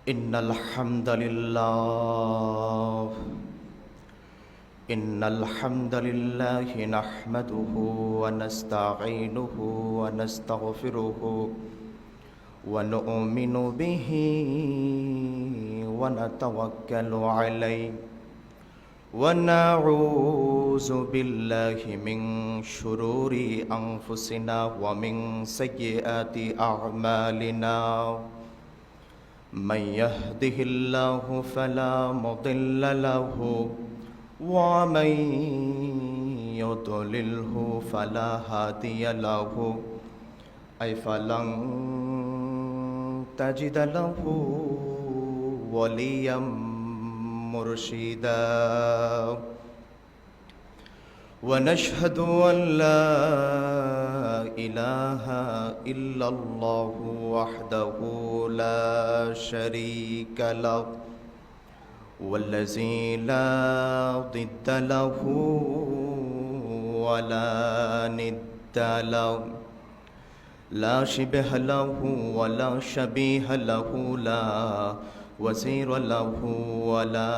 إن الحمد لله نحمده ونستعينه ونستغفره ونؤمن به ونتوكل عليه ونعوذ بالله من شرور أنفسنا ومن سيئات أعمالنا من يهده الله فلا مضل له ومن يضلله فلا هادي له أي فلن تجد له وليا مرشدا ونشهد أن لا إله إلا الله وحده لا شريك له والذي لا ضد له ولا ند له لا شبه له ولا شبيه له لا وزير له ولا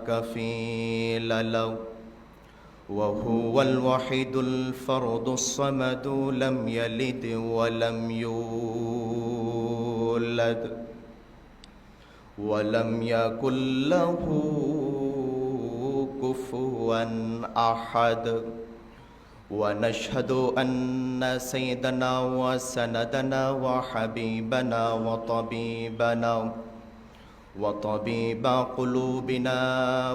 كفيل له وهو الوحيد الفرد الصمد لم يلد ولم يولد ولم يكن له كفوا أحد ونشهد أن سيدنا وسندنا وحبيبنا وطبيب قلوبنا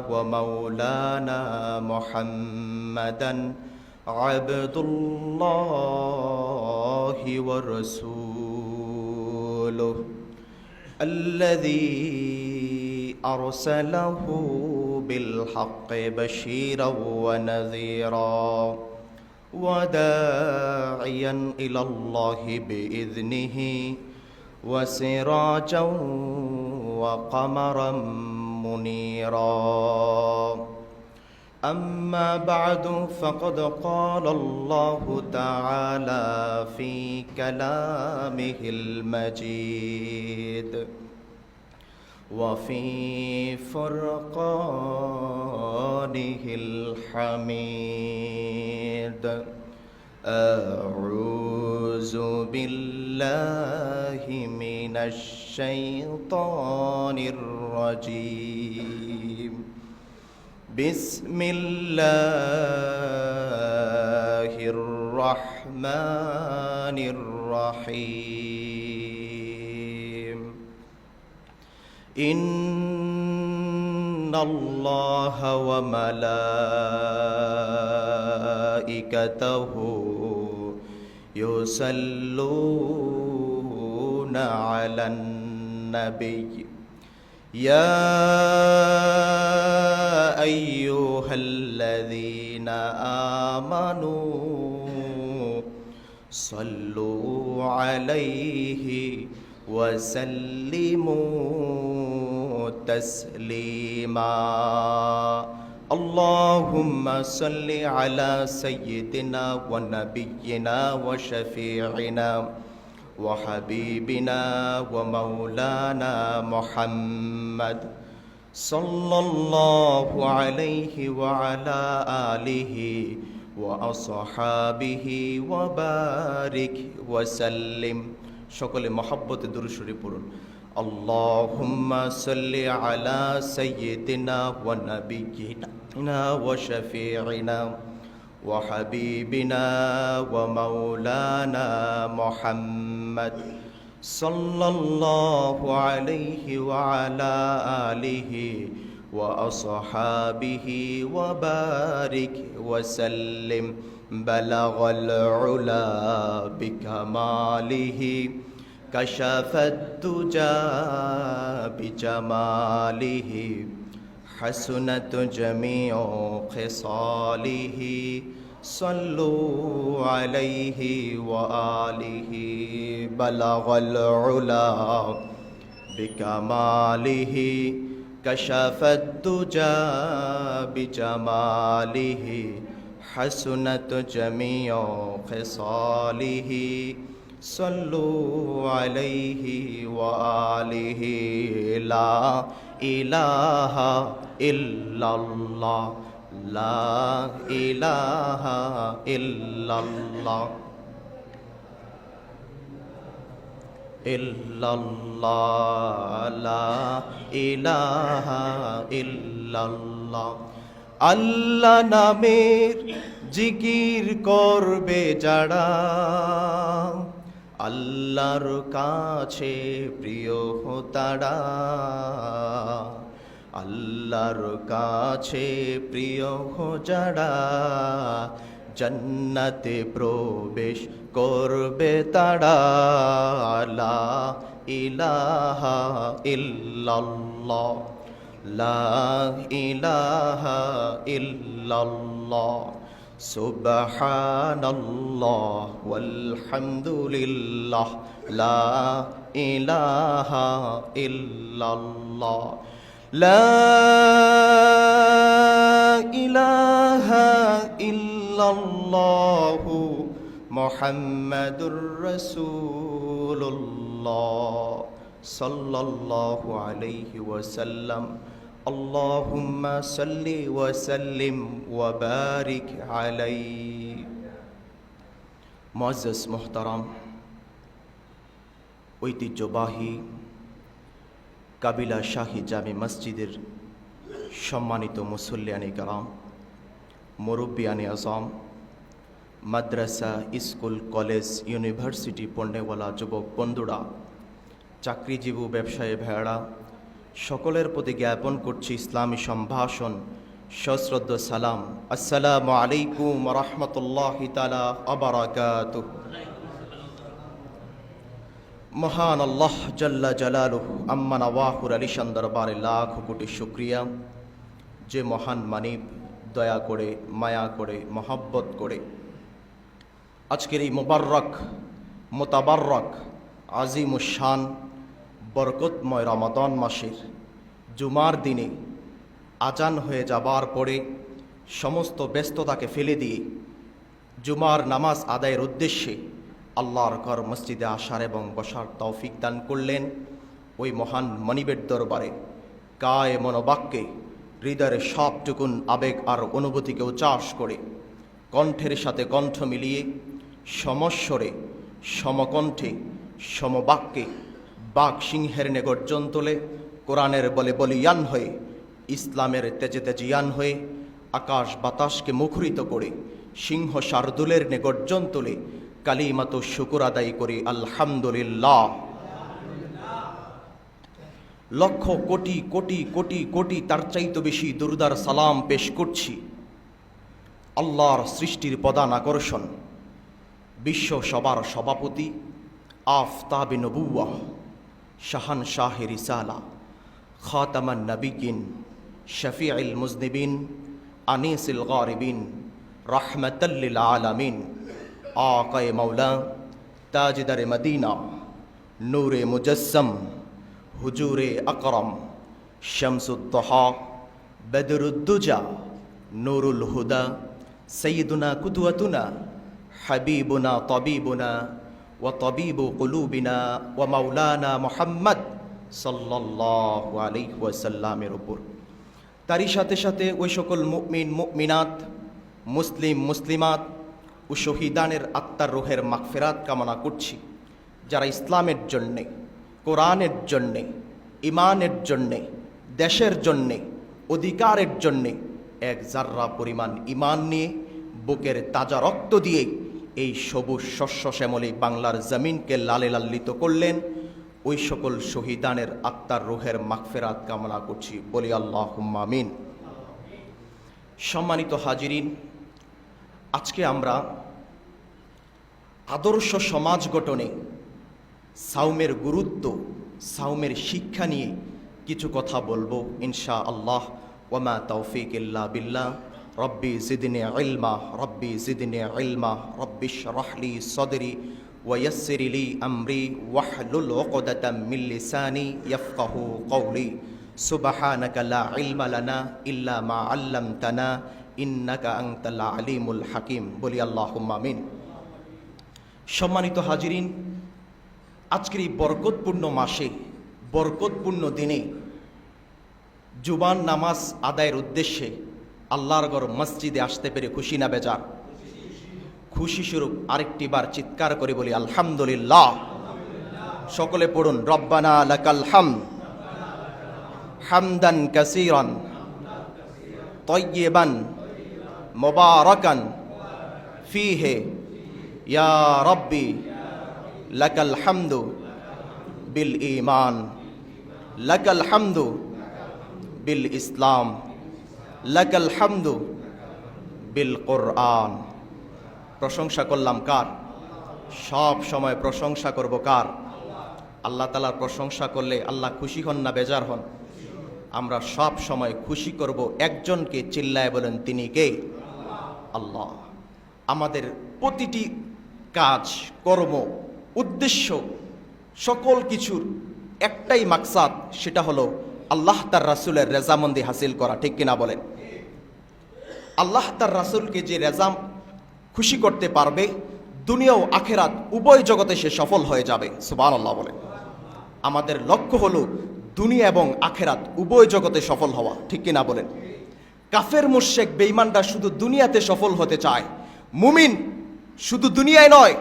ومولانا محمدا عبد الله ورسوله الذي أرسله بالحق بشيرا ونذيرا وداعيا إلى الله بإذنه وسراجا وقمرا منيرا أما بعد فقد قال الله تعالى في كلامه المجيد وفي فرقانه الحميد أعوذ بالله من الشيطان الرجيم بسم الله الرحمن الرحيم إن الله وملائكته يصلون على النبي يا أيها الذين آمنوا صلوا عليه وسلموا تسليما اللهم صل على سيدنا ونبينا وشفيعنا وحبيبنا ومولانا محمد صلى الله عليه وعلى آله وأصحابه وبارك وسلم সকলে মহব্বতে দুরূদ শরীফ পড়ুন اللهم صل على سيدنا ونبينا وشفيعنا وحبيبنا ومولانا محمد صلى الله عليه وعلى آله وأصحابه وبارك وسلم بلغ العلا بكماله كشف الدجى بجماله حسنت جميع خصاله صلوا عليه وآله بلغ العلا بكماله كشف الدجى بجماله حسنت جميع خصاله صلوا عليه وآله لا إله إلا الله لا إله إلا الله إلا الله لا إله إلا الله আল্লাহ নামের জিকির করবে যারা আল্লাহর কাছে প্রিয় তারা আল্লাহর কাছে প্রিয় যারা জান্নাতে প্রবেশ করবে তারা লা ইলাহা ইল্লাল্লাহ লা ইলাহা ইল্লাল্লাহ সুবহানাল্লাহ ওয়ালহামদুলিল্লাহ লা ইলাহা ইল্লাল্লাহ লা ইলাহা ইল্লাল্লাহু মুহাম্মাদুর রাসূলুল্লাহ সাল্লাল্লাহু আলাইহি ওয়াসাল্লাম আল্লাহুম্মা সাল্লি ওয়া সাল্লিম ওয়া বারিক আলাইহি। মুআজ্জাজ মুহতারাম, ঐতিহ্যবাহী কাবিলা শাহী জামে মসজিদের সম্মানিত মুসল্লিয়ানে কারাম, মুরব্বিয়ানে আজম, মাদ্রাসা, স্কুল, কলেজ, ইউনিভার্সিটি পড়নেওয়ালা যুবক বন্ধুরা, চাকরিজীবী, ব্যবসায়ী ভাইয়েরা, সকলের প্রতি জ্ঞাপন করছি ইসলামী সম্ভাষণ সশ্রদ্ধ সালাম। আসসালামু আলাইকুম ওয়া রাহমাতুল্লাহি তাআলা ওয়া বারাকাতুহু। মহান আল্লাহ জাল্লা জালালুহু আম্মা নওয়াহুর আলিশান দরবারে লাখ কোটি শুকরিয়া, যে মহান মানিব দয়া করে, মায়া করে, মহব্বত করে আজকের এই মুবাররক, মুতাবাররক, আজিমুশ শান, বরকতময় রমাদান মাসের জুমার দিনে আজান হয়ে যাবার পরে সমস্ত ব্যস্ততাকে ফেলে দিয়ে জুমার নামাজ আদায়ের উদ্দেশ্যে আল্লাহর ঘর মসজিদে আসার এবং বসার তৌফিক দান করলেন। ওই মহান মনিবের দরবারে কায়ে মনোবাক্যে হৃদয়ের সবটুকুন আবেগ আর অনুভূতিকে উচ্চাস করে কণ্ঠের সাথে কণ্ঠ মিলিয়ে সমস্বরে, সমকণ্ঠে, সমবাক্যে বাক সিংহের নে গর্জন তোলে, কোরআনের বলে বলিয়ান হয়ে, ইসলামের তেজে তেজিয়ান হয়ে আকাশ বাতাসকে মুখরিত করে সিংহ শার্দুলের নে গর্জন তোলে কালিমাত শুকুর আদায় করি আলহামদুলিল্লাহ। লক্ষ কোটি কোটি কোটি কোটি তার চাইতে বেশি দুরুদার সালাম পেশ করছি আল্লাহর সৃষ্টির প্রধান আকর্ষণ, বিশ্ব সবার সভাপতি, আফতাবে নবুওয়াহ, শাহান শাহে রিসালা, খাতামান নবিয়িন, শফিউল মুজনিবিন, আনিসুল গারিবিন, রাহমাতাল লিল আলামিন, আকায়ে মাওলা, তাজদারে মদিনা, নূরে মুজাসসাম, হুজুরে আকরম, শামসুদ্দোহা, বদরুদ্দুজা, নূরুল হুদা, সৈয়দুনা কুদওয়াতুনা, হাবিবুনা তাবিবুনা ওয়া তাবিবু কুলুবিনা ওয়া মাওলানা মুহাম্মদ সাল্লাল্লাহু আলাইহি ওয়াসাল্লামের উপর, তারই সাথে সাথে ওই সকল মুমিন মুমিনাত, মুসলিম মুসলিমাত ও শহীদানের আত্মার রুহের মাগফিরাত কামনা করছি, যারা ইসলামের জন্যে, কোরআনের জন্যে, ইমানের জন্যে, দেশের জন্যে, অধিকারের জন্যে এক জাররা পরিমাণ ইমান নিয়ে বুকের তাজা রক্ত দিয়ে এই সবুজ শস্য শ্যামলী বাংলার জমিনকে লালে লাল্লিত করলেন, ওই সকল শহীদানের আত্মার রুহের মাগফিরাত কামনা করছি, বলি আল্লাহুম্মা আমিন। সম্মানিত হাজিরিন, আজকে আমরা আদর্শ সমাজ গঠনে সাওমের গুরুত্ব, সাওমের শিক্ষা নিয়ে কিছু কথা বলবো ইনশাআল্লাহ। ওয়ামা তৌফিক ইল্লা বিল্লাহ। রব্বি জিদনি ইলমা, রব্বি জিদনি ইলমা, রব্বি ইশরাহ লি সাদরি ওয়া ইয়াসসির লি আমরি ওয়াহলুল উকদাতাম মিন লিসানি ইয়াফকাহু কওলি। সুবহানাকা লা ইলমা লানা ইল্লা মা আল্লামতানা ইন্নাকা আনতাল আলিমুল হাকিম, বলি আল্লাহুম্মা আমিন। সম্মানিত হাজিরিন, আজকের এই বরকতপূর্ণ মাসে, বরকতপূর্ণ দিনে জুবান নামাজ আদায়ের উদ্দেশ্যে আল্লাহর ঘর মসজিদে আসতে পেরে খুশি না বেজার? খুশি স্বরূপ আরেকটি বার চিৎকার করে বলি আলহামদুলিল্লাহ। সকলে পড়ুন, রব্বানা লাকাল হামদ হামদান কাসীরান তাইয়্যিবান মুবারাকান ফীহি ইয়া রাব্বি লাকাল হামদু বিল ঈমান, লাকাল হামদু বিল ইসলাম, লাকাল হামদু বিল কোরআন। প্রশংসা করলাম কার? সব সময় প্রশংসা করব কার? আল্লাহ তাআলার প্রশংসা করলে আল্লাহ খুশি হন না বেজার হন? আমরা সব সময় খুশি করব একজনকে, চিল্লায় বলেন তিনি কে? আল্লাহ। আমাদের প্রতিটি কাজ, কর্ম, উদ্দেশ্য, সকল কিছুর একটাই মাকসাদ, সেটা হলো আল্লাহ তার রাসূলের রেজামন্দি হাসিল করা, ঠিক কিনা বলেন? আল্লাহ তার রাসূলকে যে রেজাম খুশি করতে পারবে, দুনিয়া ও আখেরাত উভয় জগতে সে সফল হয়ে যাবে। সুবহানাল্লাহ বলেন। আমাদের লক্ষ্য হলো দুনিয়া এবং আখেরাত উভয় জগতে সফল হওয়া, ঠিক কিনা বলেন? কাফের মুশরিক বেঈমানরা শুধু দুনিয়াতে সফল হতে চায়, মুমিন শুধু দুনিয়ায় নয়,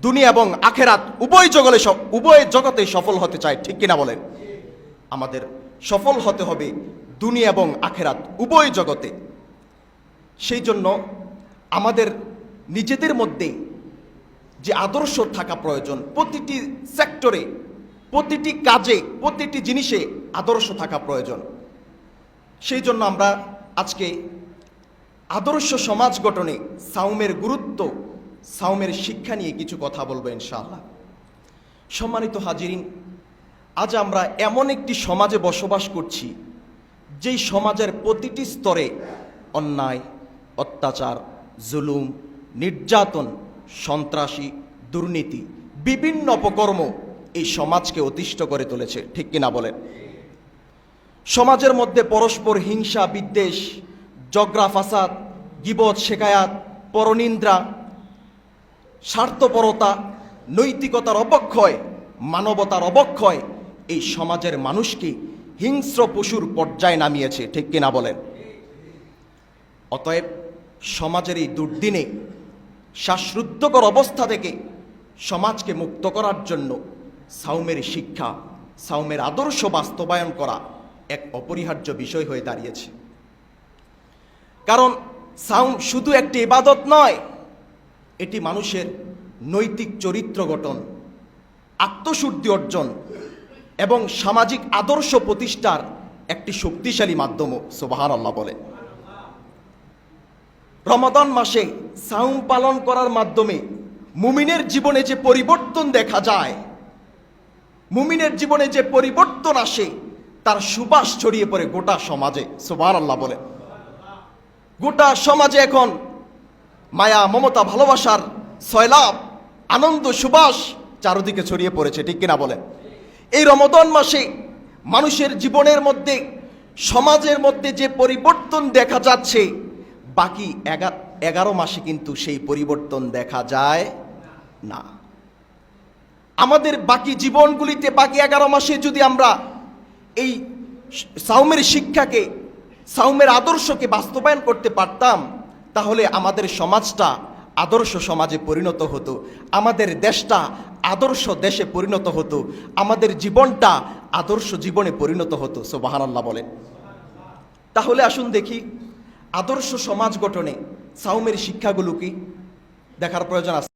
দুনিয়া এবং আখেরাত উভয় জগতে সফল হতে চায়, ঠিক কিনা বলেন? আমাদের সফল হতে হবে দুনিয়া এবং আখেরাত উভয় জগতে। সেই জন্য আমাদের নিজেদের মধ্যে যে আদর্শ থাকা প্রয়োজন, প্রতিটি সেক্টরে, প্রতিটি কাজে, প্রতিটি জিনিসে আদর্শ থাকা প্রয়োজন। সেই জন্য আমরা আজকে আদর্শ সমাজ গঠনে সাওমের গুরুত্ব, সাওমের শিক্ষা নিয়ে কিছু কথা বলবো ইনশাআল্লাহ। সম্মানিত হাজিরিন, আজ আমরা এমন একটি সমাজে বসবাস করছি যেই সমাজের প্রতিটি স্তরে অন্যায়, অত্যাচার, জুলুম, নির্যাতন, সন্ত্রাসী, দুর্নীতি, বিভিন্ন অপকর্ম এই সমাজকে অতিষ্ঠ করে তুলেছে, ঠিক কিনা বলেন? সমাজের মধ্যে পরস্পর হিংসা, বিদ্বেষ, ঝগড়া ফাসাদ, গীবত, শেখায়াত, পরনিন্দ্রা, স্বার্থপরতা, নৈতিকতার অবক্ষয়, মানবতার অবক্ষয় এই সমাজের মানুষকে হিংস্র পশুর পর্যায়ে নামিয়েছে, ঠিক কিনা বলেন? অতএব সমাজের এই দুর্দিনে শ্বাসরুদ্ধকর অবস্থা থেকে সমাজকে মুক্ত করার জন্য সাওমের শিক্ষা, সাওমের আদর্শ বাস্তবায়ন করা এক অপরিহার্য বিষয় হয়ে দাঁড়িয়েছে। কারণ সাওম শুধু একটি ইবাদত নয়, এটি মানুষের নৈতিক চরিত্র গঠন, আত্মশুদ্ধি অর্জন এবং সামাজিক আদর্শ প্রতিষ্ঠার একটি শক্তিশালী মাধ্যমও। সুবহানাল্লাহ বলে। রমাদান মাসে সাওম পালন করার মাধ্যমে মুমিনের জীবনে যে পরিবর্তন দেখা যায়, মুমিনের জীবনে যে পরিবর্তন আসে, তার সুবাস ছড়িয়ে পড়ে গোটা সমাজে। সুবহানাল্লাহ বলে। গোটা সমাজে এখন মায়া, মমতা, ভালোবাসার সয়লাব, আনন্দ, সুবাস চারদিকে ছড়িয়ে পড়েছে, ঠিক কিনা বলেন? এই রমাদান মাসে মানুষের জীবনের মধ্যে, সমাজের মধ্যে যে পরিবর্তন দেখা যাচ্ছে, বাকি 11 মাসে কিন্তু সেই পরিবর্তন দেখা যায় না। আমাদের বাকি জীবনগুলিতে, বাকি 11 মাসে যদি আমরা এই সাওমের শিক্ষাকে, সাওমের আদর্শকে বাস্তবায়ন করতে পারতাম, তাহলে আমাদের সমাজটা আদর্শ সমাজে পরিণত হতো, আমাদের দেশটা আদর্শ দেশে পরিণত হতো, আমাদের জীবনটা আদর্শ জীবনে পরিণত হতো। সুবহানাল্লাহ বলেন। তাহলে আসুন দেখি আদর্শ সমাজ গঠনে সাওমের শিক্ষাগুলো কি, দেখার প্রয়োজন আছে।